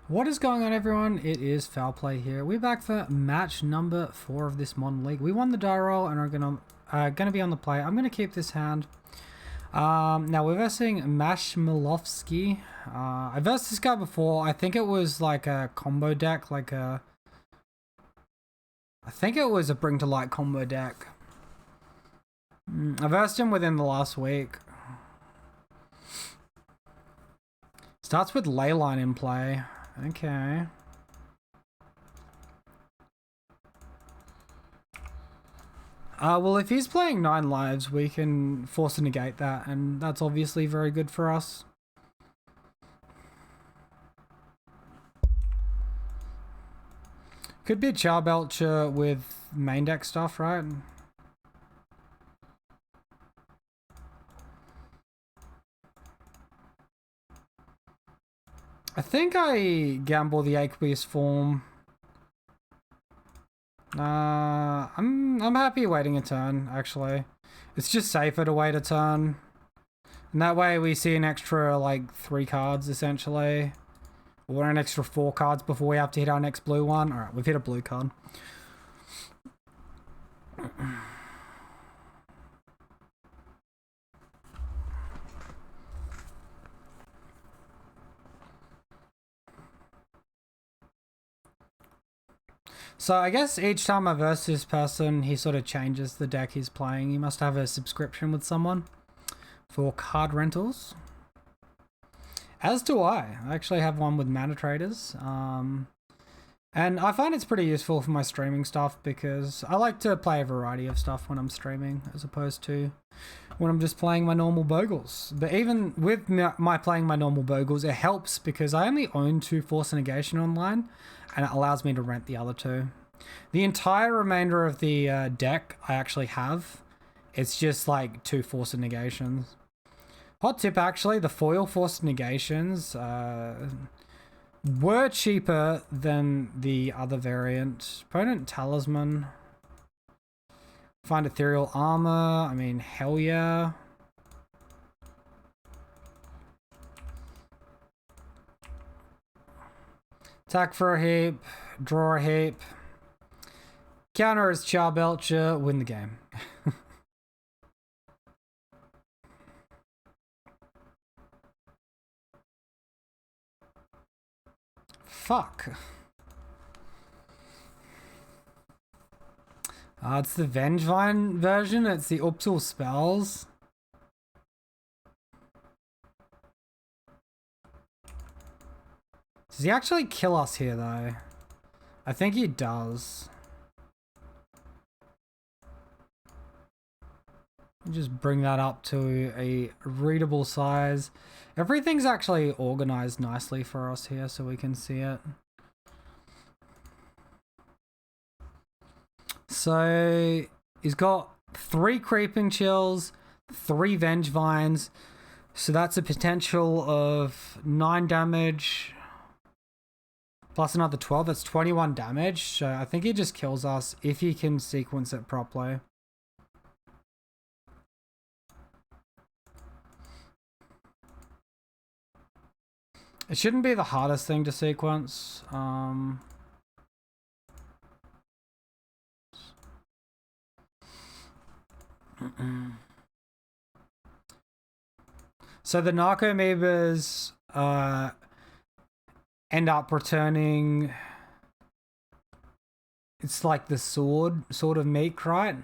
What is going on, everyone? It is Foul Play here. We're back for match number 4 of this modern league. We won the die roll and are gonna be on the play. I'm gonna keep this hand. Now we're versing Mashmalovsky. I versed this guy before. I think it was like a combo deck, I think it was a Bring to Light combo deck. I versed him within the last week. Starts with Leyline in play. Okay. Well, if he's playing 9 lives, we can force a negate that, and that's obviously very good for us. Could be a Charbelcher with main deck stuff, right? I think I gamble the aqueous form. I'm happy waiting a turn, actually. It's just safer to wait a turn. And that way we see an extra, 3 cards, essentially. Or an extra 4 cards before we have to hit our next blue one. Alright, we've hit a blue card. So I guess each time I verse this person, he sort of changes the deck he's playing. He must have a subscription with someone for card rentals. As do I. I actually have one with Mana Traders. And I find it's pretty useful for my streaming stuff because I like to play a variety of stuff when I'm streaming as opposed to when I'm just playing my normal Bogles. But even with my playing my normal Bogles, it helps because I only own 2 Force Negation online and it allows me to rent the other 2. The entire remainder of the deck I actually have. It's just like 2 Force Negations. Hot tip, actually, the foil Force Negations were cheaper than the other variant. Opponent Talisman. Find Ethereal Armor. I mean, hell yeah. Attack for a heap. Draw a heap. Counter as Charbelcher. Win the game. Fuck. It's the Vengevine version. It's the Upsil spells. Does he actually kill us here, though? I think he does. Just bring that up to a readable size. Everything's actually organized nicely for us here so we can see it. So he's got 3 Creeping Chills, 3 Vengevines. So that's a potential of 9 damage. Plus another 12, that's 21 damage. So I think he just kills us if he can sequence it properly. It shouldn't be the hardest thing to sequence. So the Narcomoebas end up returning. It's like the sword of meek, right?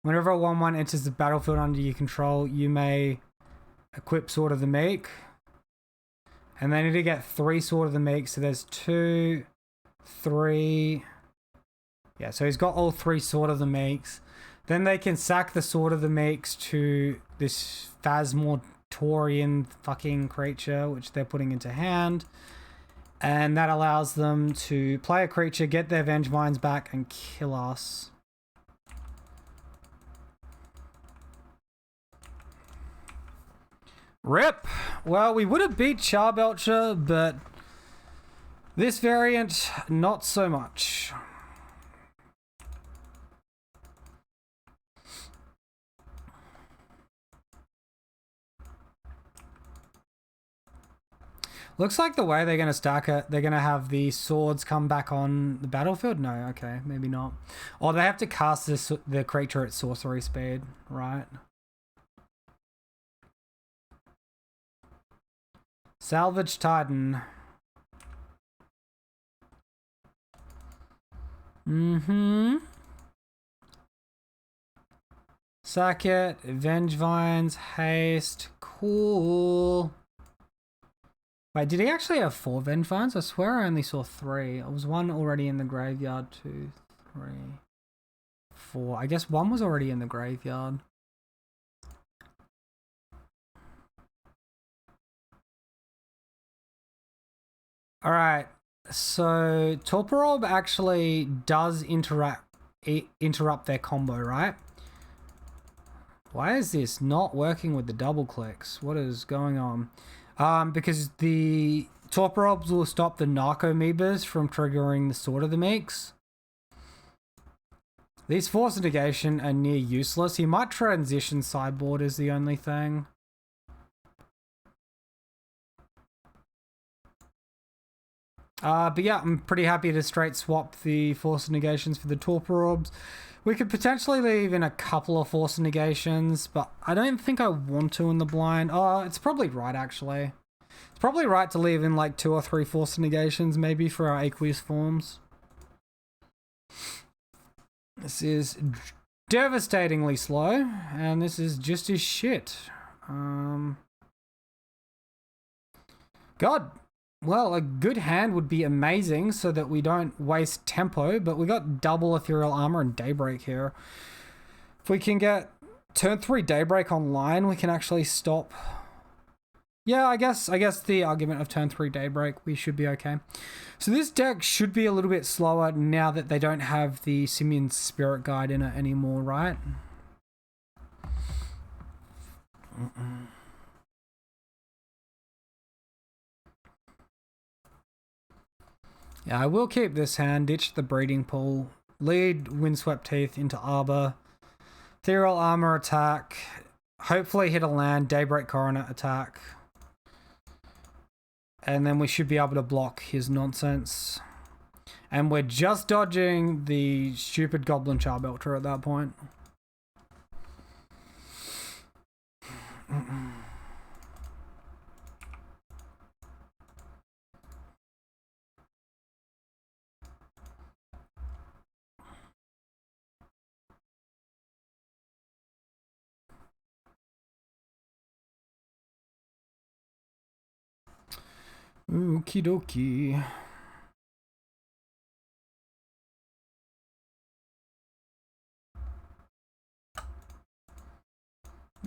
Whenever a 1/1 enters the battlefield under your control, you may equip Sword of the Meek. And they need to get 3 Sword of the Meek. So there's 2, 3. Yeah, so he's got all 3 Sword of the Meeks. Then they can sack the Sword of the Meeks to this Phasmortorian fucking creature, which they're putting into hand. And that allows them to play a creature, get their Vengevines back, and kill us. Rip! Well, we would have beat Charbelcher, but this variant, not so much. Looks like the way they're going to stack it, they're going to have the swords come back on the battlefield. No, okay, maybe not. Or they have to cast the creature at sorcery speed, right? Salvage Titan. Sack it. Vengevines. Haste. Cool. Wait, did he actually have 4 Vengevines? I swear I only saw 3. It was 1 already in the graveyard. 2, 3, 4. I guess 1 was already in the graveyard. Alright, so Torporob actually does interrupt their combo, right? Why is this not working with the double clicks? What is going on? Because the Torporobs will stop the Narcomoebas from triggering the Sword of the Meeks. These Force Negation are near useless. He might transition Sideboard is the only thing. But yeah, I'm pretty happy to straight swap the Force Negations for the Torporobs. We could potentially leave in a couple of Force Negations, but I don't think I want to in the blind. Oh, it's probably right, actually. It's probably right to leave in like 2 or 3 Force Negations, maybe, for our aqueous forms. This is devastatingly slow, and this is just as shit. God. Well, a good hand would be amazing so that we don't waste tempo, but we got double Ethereal Armor and Daybreak here. If we can get turn 3 Daybreak online, we can actually stop. Yeah, I guess the argument of turn 3 Daybreak, we should be okay. So this deck should be a little bit slower now that they don't have the Simian Spirit Guide in it anymore, right? Yeah, I will keep this hand, ditch the Breeding Pool, lead Windswept Teeth into Arbor, Ethereal Armor attack, hopefully hit a land, Daybreak Coronet attack, and then we should be able to block his nonsense. And we're just dodging the stupid Goblin Charbelcher at that point. Okie dokie.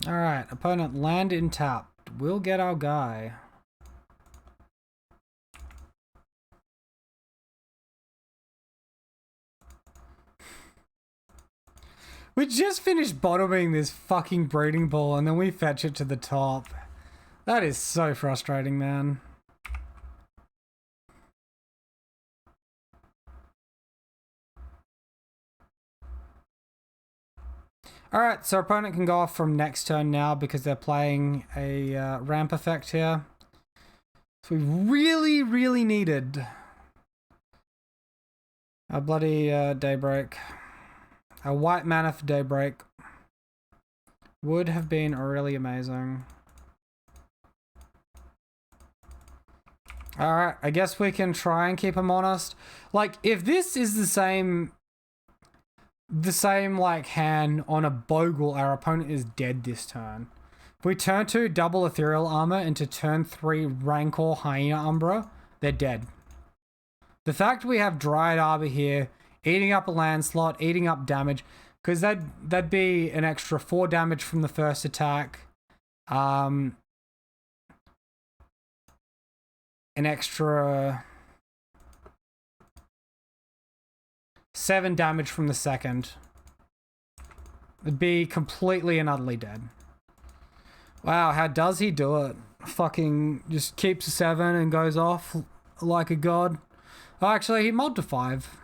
Alright, opponent land in tapped. We'll get our guy. We just finished bottoming this fucking breeding ball and then we fetch it to the top. That is so frustrating, man. Alright, so opponent can go off from next turn now because they're playing a ramp effect here. So we really, really needed a bloody Daybreak. A white mana for Daybreak would have been really amazing. Alright, I guess we can try and keep him honest. Like, if this is the same like hand on a Bogle, our opponent is dead this turn. If we turn 2 double Ethereal Armor into turn 3 Rancor Hyena Umbra, they're dead. The fact we have Dryad Arbor here, eating up a land slot, eating up damage, because that'd be an extra 4 damage from the first attack. An extra 7 damage from the second. It'd be completely and utterly dead. Wow, how does he do it? Fucking just keeps a 7 and goes off like a god. Oh, actually, he modded to 5.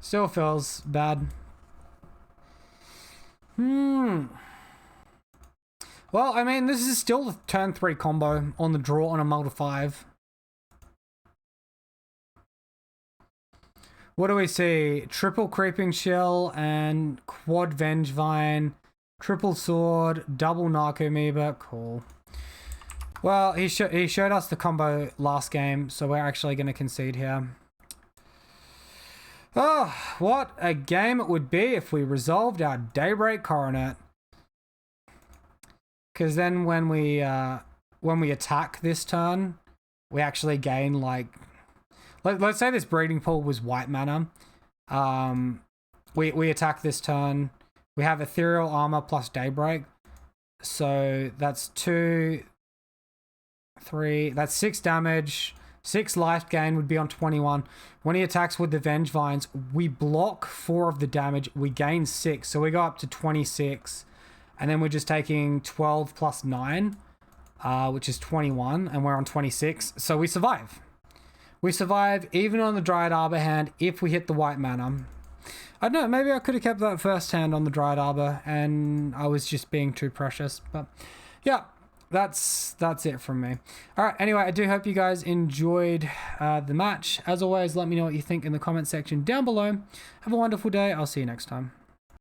Still feels bad. Well, Well, I mean, this is still the turn 3 combo on the draw on a mull to 5. What do we see? Triple Creeping Shell and quad Vengevine, triple Sword, double Narcomoeba. Cool. Well, he showed us the combo last game, so we're actually going to concede here. Oh, what a game it would be if we resolved our Daybreak Coronet. Because then when we attack this turn, we actually gain like... Let's say this breeding pool was white mana. We attack this turn. We have Ethereal Armor plus Daybreak. So that's 2, 3, that's 6 damage. 6 life gain would be on 21. When he attacks with the Vengevines, we block 4 of the damage. We gain 6. So we go up to 26. And then we're just taking 12 plus 9, which is 21. And we're on 26. So we survive. We survive even on the Dryad Arbor hand if we hit the white mana. I don't know, maybe I could have kept that first hand on the Dryad Arbor and I was just being too precious. But yeah, that's it from me. All right, anyway, I do hope you guys enjoyed the match. As always, let me know what you think in the comment section down below. Have a wonderful day. I'll see you next time.